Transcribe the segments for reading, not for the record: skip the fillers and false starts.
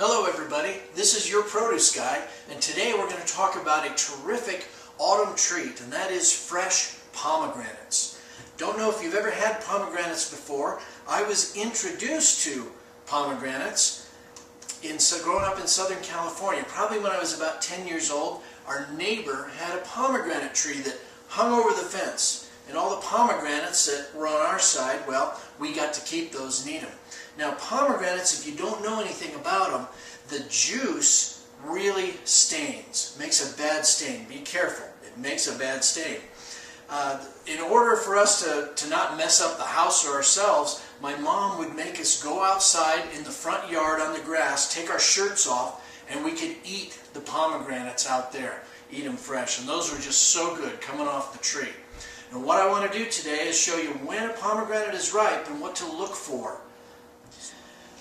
Hello everybody, this is Your Produce Guy, and today we're going to talk about a terrific autumn treat, and that is fresh pomegranates. Don't know if you've ever had pomegranates before. I was introduced to pomegranates growing up in Southern California. Probably when I was about 10 years old, our neighbor had a pomegranate tree that hung over the fence. And all the pomegranates that were on our side, well, we got to keep those and eat them. Now pomegranates, if you don't know anything about them, the juice really stains, makes a bad stain. Be careful, it makes a bad stain. In order for us to not mess up the house or ourselves, my mom would make us go outside in the front yard on the grass, take our shirts off, and we could eat the pomegranates out there, eat them fresh. And those were just so good coming off the tree. And what I want to do today is show you when a pomegranate is ripe and what to look for.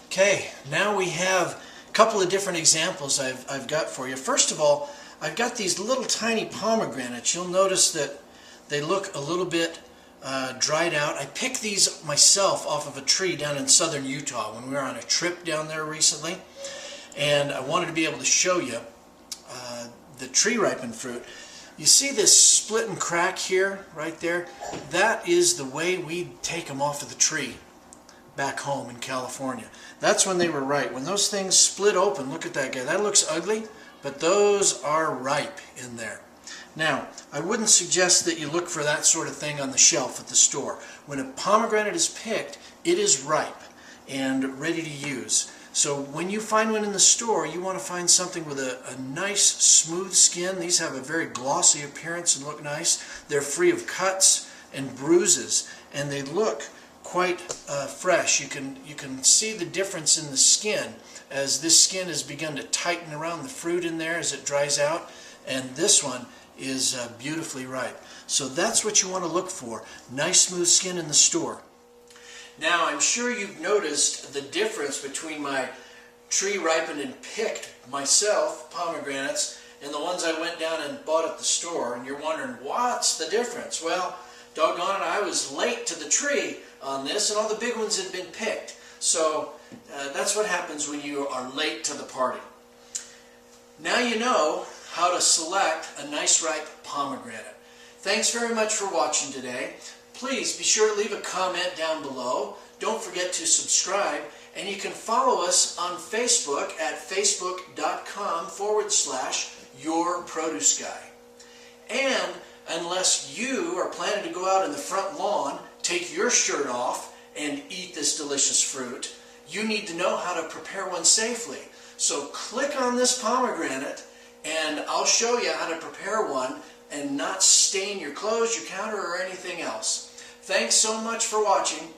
Okay, now we have a couple of different examples I've got for you. First of all, I've got these little tiny pomegranates. You'll notice that they look a little bit dried out. I picked these myself off of a tree down in southern Utah when we were on a trip down there recently. And I wanted to be able to show you the tree ripened fruit. You see this split and crack here, right there? That is the way we take them off of the tree back home in California. That's when they were ripe. When those things split open, look at that guy. That looks ugly, but those are ripe in there. Now, I wouldn't suggest that you look for that sort of thing on the shelf at the store. When a pomegranate is picked, it is ripe and ready to use. So when you find one in the store, you want to find something with a nice smooth skin. These have a very glossy appearance and look nice. They're free of cuts and bruises, and they look quite fresh. You can see the difference in the skin as this skin has begun to tighten around the fruit in there as it dries out, and this one is beautifully ripe. So that's what you want to look for, nice smooth skin in the store. Now, I'm sure you've noticed the difference between my tree ripened and picked myself pomegranates and the ones I went down and bought at the store, and you're wondering, what's the difference? Well, doggone it, I was late to the tree on this, and all the big ones had been picked. So that's what happens when you are late to the party. Now you know how to select a nice ripe pomegranate. Thanks very much for watching today. Please be sure to leave a comment down below. Don't forget to subscribe, and you can follow us on Facebook at facebook.com/YourProduceGuy. And unless you are planning to go out in the front lawn, take your shirt off, and eat this delicious fruit, you need to know how to prepare one safely. So click on this pomegranate, and I'll show you how to prepare one and not stain your clothes, your counter, or anything else. Thanks so much for watching.